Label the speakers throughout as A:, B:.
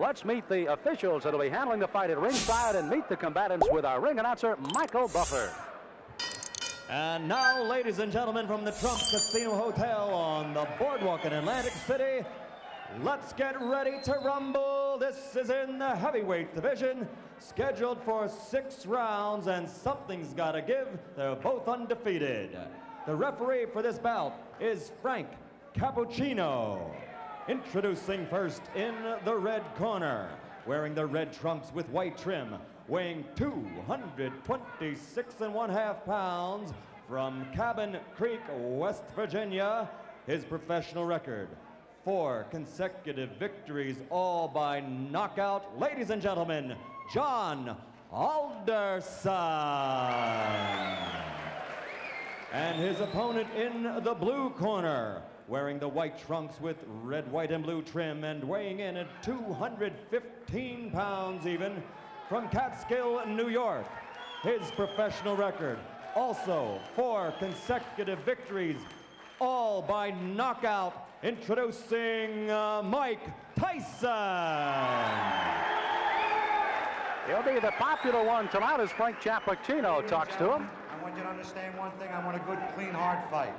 A: Let's meet the officials that will be handling the fight at ringside and meet the combatants with our ring announcer, Michael Buffer.
B: And now, ladies and gentlemen, from the Trump Casino Hotel on the boardwalk in Atlantic City, let's get ready to rumble. This is in the heavyweight division, scheduled for 6 rounds, and something's got to give. They're both undefeated. The referee for this bout is Frank Cappuccino. Introducing first in the red corner, wearing the red trunks with white trim, weighing 226.5 pounds, from Cabin Creek, West Virginia, his professional record, 4 consecutive victories, all by knockout. Ladies and gentlemen, John Alderson. And his opponent in the blue corner, wearing the white trunks with red, white, and blue trim, and weighing in at 215 pounds even, from Catskill, New York. His professional record, also 4 consecutive victories, all by knockout. Introducing Mike Tyson.
A: He'll be the popular one tonight as Frank Cappuccino talks to him.
C: I want you to understand one thing. I want a good, clean, hard fight.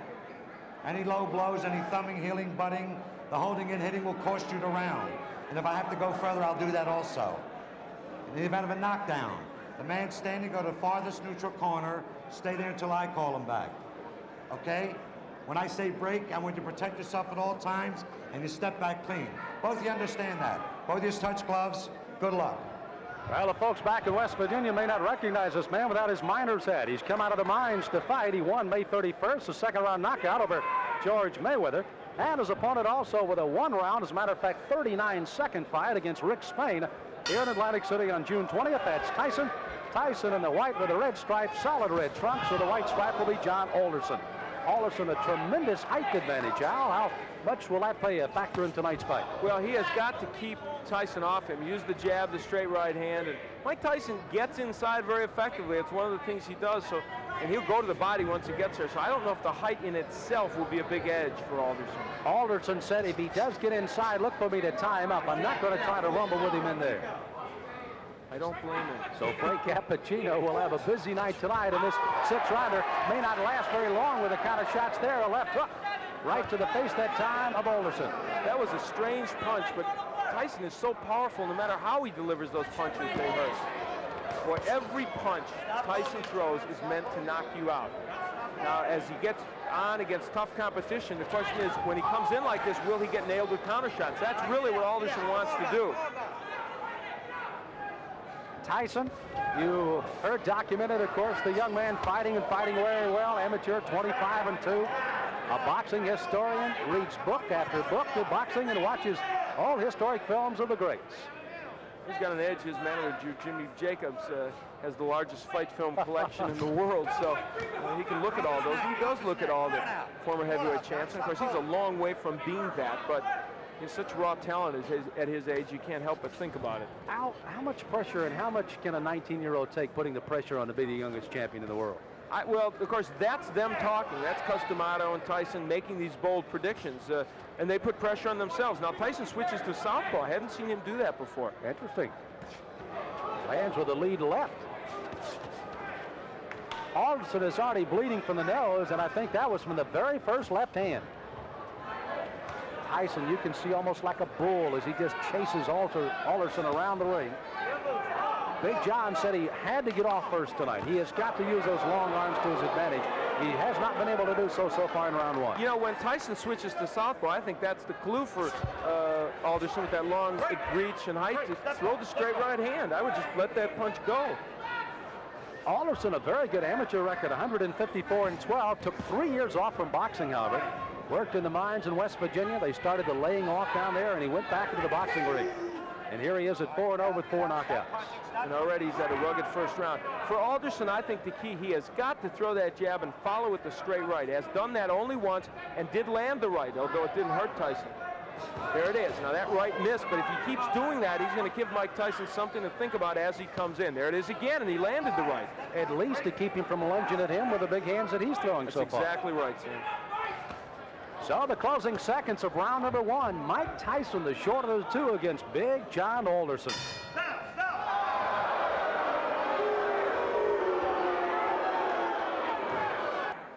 C: Any low blows, any thumbing, heeling, butting, the holding and hitting will cost you the round. And if I have to go further, I'll do that also. In the event of a knockdown, the man standing, go to the farthest neutral corner, stay there until I call him back. Okay? When I say break, I want you to protect yourself at all times, and you step back clean. Both of you understand that. Both of you touch gloves. Good luck.
A: Well, the folks back in West Virginia may not recognize this man without his miner's hat. He's come out of the mines to fight. He won May 31st, a second-round knockout over George Mayweather. And his opponent also with a 1-round, as a matter of fact, 39-second fight against Rick Spain here in Atlantic City on June 20th. That's Tyson. Tyson in the white with the red stripe, solid red trunks. So the white stripe will be John Alderson. Alderson, a tremendous height advantage. Al, how much will that play a factor in tonight's fight?
D: Well, he has got to keep Tyson off him. Use the jab, the straight right hand. And Mike Tyson gets inside very effectively. It's one of the things he does. So, and he'll go to the body once he gets there. So I don't know if the height in itself will be a big edge for Alderson.
A: Alderson said if he does get inside, look for me to tie him up. I'm not going to try to rumble with him in there.
D: I don't blame him.
A: So Frank Cappuccino will have a busy night tonight, and this 6-rounder may not last very long with the kind of shots there. A left hook right to the face that time of Alderson.
D: That was a strange punch, but Tyson is so powerful. No matter how he delivers those punches, they hurt. Boy, every punch Tyson throws is meant to knock you out. Now, as he gets on against tough competition, the question is, when he comes in like this, will he get nailed with counter shots? That's really what Alderson wants to do.
A: Tyson, you heard documented, of course, the young man fighting and fighting very well, amateur 25-2, a boxing historian, reads book after book of boxing and watches all historic films of the greats.
D: He's got an edge. His manager, Jimmy Jacobs, has the largest fight film collection in the world, so he can look at all those. He does look at all the former heavyweight champs. And of course, he's a long way from being that, but he's such raw talent at his age, you can't help but think about it.
A: How much pressure and how much can a 19-year-old take putting the pressure on to be the youngest champion in the world?
D: Well, of course, that's them talking. That's Customato and Tyson making these bold predictions, and they put pressure on themselves. Now, Tyson switches to southpaw. I haven't seen him do that before.
A: Interesting. Lands with the lead left. Alderson is already bleeding from the nose, and I think that was from the very first left hand. Tyson, you can see almost like a bull as he just chases Alderson around the ring. Big John said he had to get off first tonight. He has got to use those long arms to his advantage. He has not been able to do so far in round 1.
D: You know, when Tyson switches to southpaw, I think that's the clue for Alderson with that long reach and height to throw the straight right hand. I would just let that punch go.
A: Alderson, a very good amateur record, 154-12. Took 3 years off from boxing, however. Worked in the mines in West Virginia. They started the laying off down there, and he went back into the boxing ring. And here he is at 4-0 with 4 knockouts.
D: And already he's at a rugged first round. For Alderson, I think the key, he has got to throw that jab and follow with the straight right. Has done that only once and did land the right, although it didn't hurt Tyson. There it is. Now that right missed, but if he keeps doing that, he's going to give Mike Tyson something to think about as he comes in. There it is again, and he landed the right.
A: At least to keep him from lunging at him with the big hands that he's throwing so far.
D: That's exactly right, Sam.
A: So the closing seconds of round number 1. Mike Tyson, the short of the two, against Big John Alderson.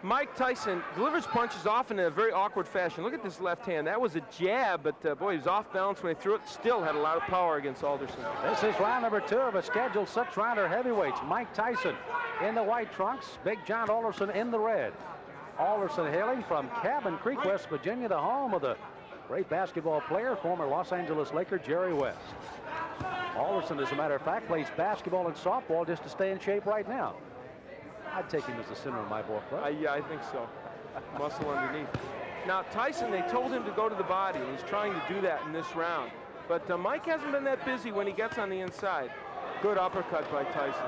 D: Mike Tyson delivers punches often in a very awkward fashion. Look at this left hand. That was a jab, but boy, he was off balance when he threw it. Still had a lot of power against Alderson.
A: This is round number 2 of a scheduled 6-rounder heavyweights. Mike Tyson in the white trunks, Big John Alderson in the red. Alderson hailing from Cabin Creek, West Virginia, the home of the great basketball player, former Los Angeles Laker Jerry West. Alderson, as a matter of fact, plays basketball and softball just to stay in shape right now. I'd take him as the center of my ball club.
D: Yeah, I think so. Muscle underneath. Now, Tyson, they told him to go to the body, and he's trying to do that in this round. But Mike hasn't been that busy when he gets on the inside. Good uppercut by Tyson.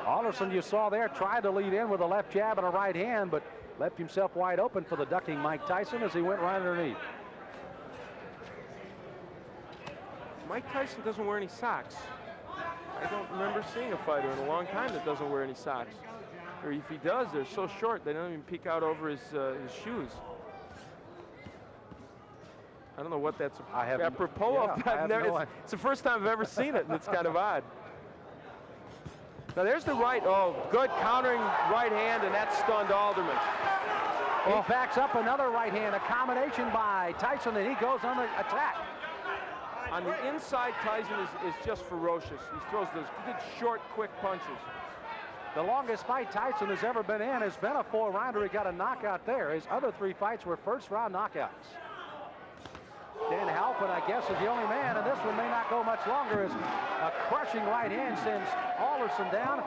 A: Alderson, you saw there, tried to lead in with a left jab and a right hand, but left himself wide open for the ducking Mike Tyson as he went right underneath.
D: Mike Tyson doesn't wear any socks. I don't remember seeing a fighter in a long time that doesn't wear any socks. Or if he does, they're so short they don't even peek out over his shoes. I don't know what that's apropos of. It's the first time I've ever seen it, and it's kind of odd. Now there's the right. Oh, good countering right hand, and that stunned Alderman.
A: He backs up another right hand, a combination by Tyson, and he goes on the attack.
D: On the inside, Tyson is just ferocious. He throws those good, short, quick punches.
A: The longest fight Tyson has ever been in has been a 4-rounder. He got a knockout there. His other 3 fights were first-round knockouts. Dan Halpin, I guess, is the only man, and this one may not go much longer, as a crushing right hand sends Alderson down.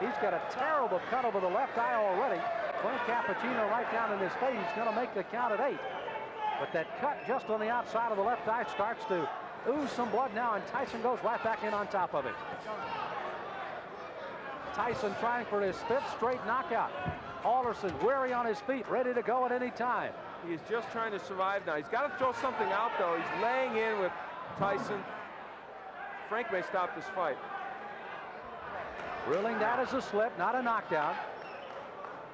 A: He's got a terrible cut over the left eye already. Frank Cappuccino right down in his face. He's going to make the count at 8. But that cut just on the outside of the left eye starts to ooze some blood now, and Tyson goes right back in on top of it. Tyson trying for his 5th straight knockout. Alderson weary on his feet, ready to go at any time.
D: He's just trying to survive now. He's got to throw something out, though. He's laying in with Tyson. Frank may stop this fight.
A: Ruling that as a slip, not a knockdown.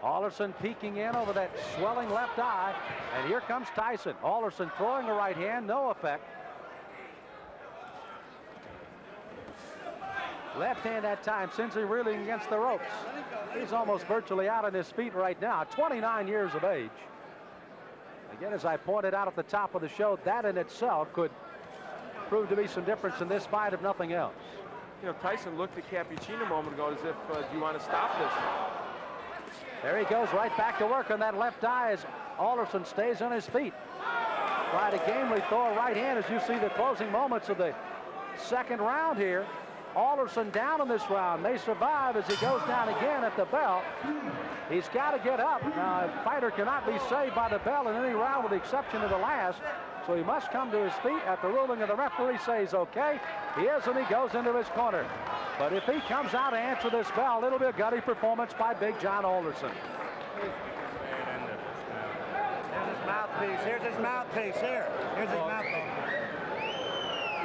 A: Alderson peeking in over that swelling left eye, and here comes Tyson. Alderson throwing a right hand, no effect. Left hand that time, Cincy reeling against the ropes. He's almost virtually out on his feet right now, 29 years of age. Again, as I pointed out at the top of the show, that in itself could prove to be some difference in this fight, if nothing else.
D: You know, Tyson looked at Cappuccino a moment ago as if, do you want to stop this?
A: There he goes, right back to work on that left eye as Alderson stays on his feet. Try to gamely throw a right hand as you see the closing moments of the 2nd round here. Alderson down in this round, may survive as he goes down again at the bell. He's got to get up. Now, a fighter cannot be saved by the bell in any round with the exception of the last, so he must come to his feet at the ruling of the referee says okay. He is, and he goes into his corner. But if he comes out to answer this bell, it'll be a gutty performance by Big John Alderson.
C: Here's his mouthpiece. Here's his mouthpiece. Here's his mouthpiece.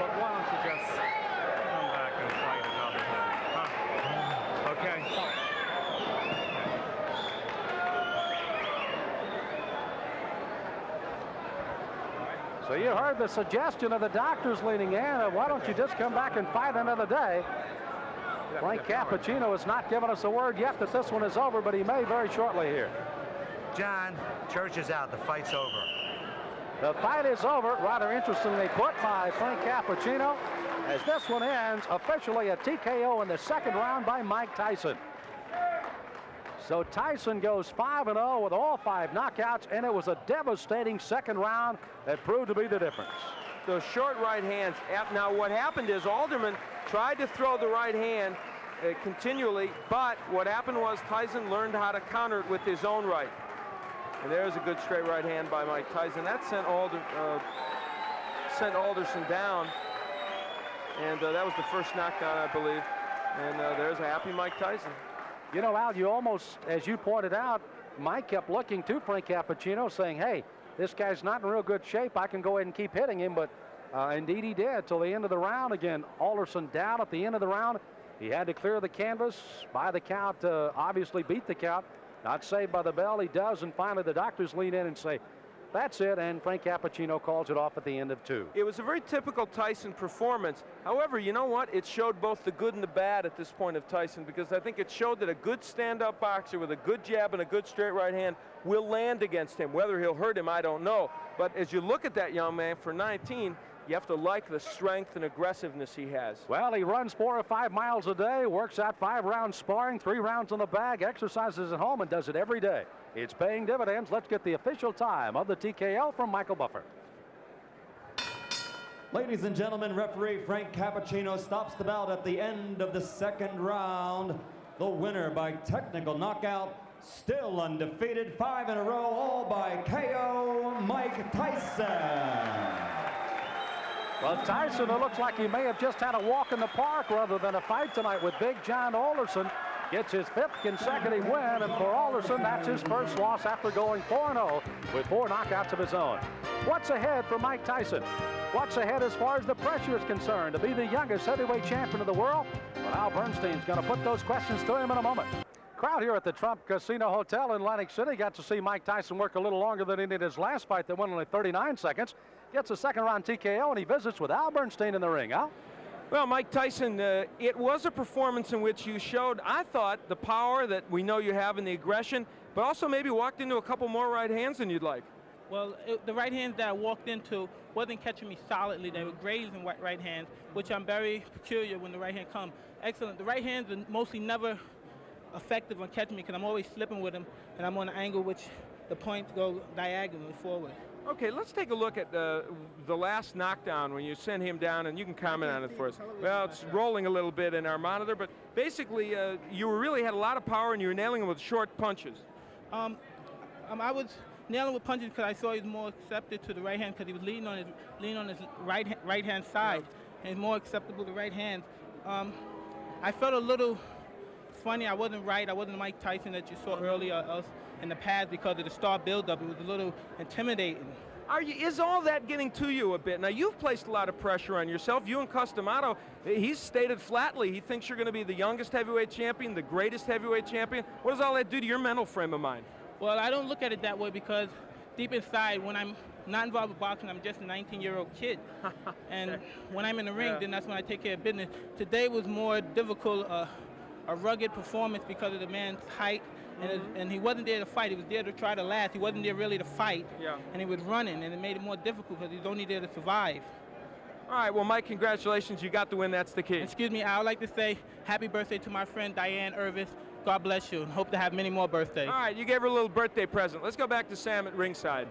E: Look, why don't you just come back and fight another day? Huh? Okay.
A: So you heard the suggestion of the doctors leaning in. Why don't you just come back and fight another day? Frank Cappuccino has not given us a word yet that this one is over, but he may very shortly here.
C: John, church is out. The fight's over.
A: The fight is over, rather interestingly put by Frank Cappuccino, as this one ends officially a TKO in the 2nd round by Mike Tyson. So Tyson goes 5-0 with all 5 knockouts, and it was a devastating 2nd round that proved to be the difference.
D: Those short right hands. Now what happened is Alderman tried to throw the right hand continually, but what happened was Tyson learned how to counter it with his own right. And there's a good straight right hand by Mike Tyson. That sent Alderson down. And that was the first knockdown, I believe. And there's a happy Mike Tyson.
A: You know, Al, you almost, as you pointed out, Mike kept looking to Frank Cappuccino saying, hey, this guy's not in real good shape. I can go ahead and keep hitting him. But indeed he did till the end of the round. Again, Alderson down at the end of the round. He had to clear the canvas by the count, obviously beat the count. Not saved by the bell, he does, and finally the doctors lean in and say, That's it, and Frank Cappuccino calls it off at the end of 2.
D: It was a very typical Tyson performance. However, you know what? It showed both the good and the bad at this point of Tyson, because I think it showed that a good stand-up boxer with a good jab and a good straight right hand will land against him. Whether he'll hurt him, I don't know. But as you look at that young man for 19, you have to like the strength and aggressiveness he has.
A: Well, he runs 4 or 5 miles a day, works out 5 rounds sparring, 3 rounds in the bag, exercises at home, and does it every day. It's paying dividends. Let's get the official time of the TKO from Michael Buffer.
B: Ladies and gentlemen, referee Frank Cappuccino stops the bout at the end of the 2nd round. The winner by technical knockout, still undefeated, 5 in a row, all by KO, Mike Tyson.
A: Well, Tyson, it looks like he may have just had a walk in the park rather than a fight tonight with Big John Alderson. Gets his 5th consecutive win, and for Alderson, that's his first loss after going 4-0 with 4 knockouts of his own. What's ahead for Mike Tyson? What's ahead as far as the pressure is concerned to be the youngest heavyweight champion of the world? Well, Al Bernstein's going to put those questions to him in a moment. Crowd here at the Trump Casino Hotel in Atlantic City got to see Mike Tyson work a little longer than he did his last fight that went only 39 seconds. Gets a 2nd round TKO, and he visits with Al Bernstein in the ring. Al?
D: Well, Mike Tyson, it was a performance in which you showed, I thought, the power that we know you have and the aggression, but also maybe walked into a couple more right hands than you'd like.
F: Well, the right hands that I walked into wasn't catching me solidly. They were grazing right hands, which I'm very peculiar when the right hand comes. Excellent. The right hands are mostly never effective on catching me because I'm always slipping with them, and I'm on an angle which the points go diagonally forward.
D: Okay, let's take a look at the last knockdown when you sent him down, and you can comment on it for us. Well, it's rolling a little bit in our monitor, but basically you really had a lot of power and you were nailing him with short punches.
F: I was nailing with punches because I saw he was more accepted to the right hand because he was leaning on his right hand side, and more acceptable to right hand. I felt a little funny. I wasn't right. I wasn't Mike Tyson that you saw earlier in the past because of the star buildup. It was a little intimidating.
D: Is all that getting to you a bit? Now, you've placed a lot of pressure on yourself. You and Customato, he's stated flatly he thinks you're going to be the youngest heavyweight champion, the greatest heavyweight champion. What does all that do to your mental frame of mind?
F: Well, I don't look at it that way because deep inside, when I'm not involved with boxing, I'm just a 19-year-old kid. And when I'm in the ring, then that's when I take care of business. Today was more difficult, a rugged performance because of the man's height. And he wasn't there to fight. He was there to try to last. He wasn't there really to fight. And he was running, and it made it more difficult because he was only there to survive.
D: All right, well, Mike, congratulations. You got the win. That's the key.
F: Excuse me, I would like to say happy birthday to my friend Diane Irvis. God bless you, and hope to have many more birthdays.
D: All right, you gave her a little birthday present. Let's go back to Sam at ringside.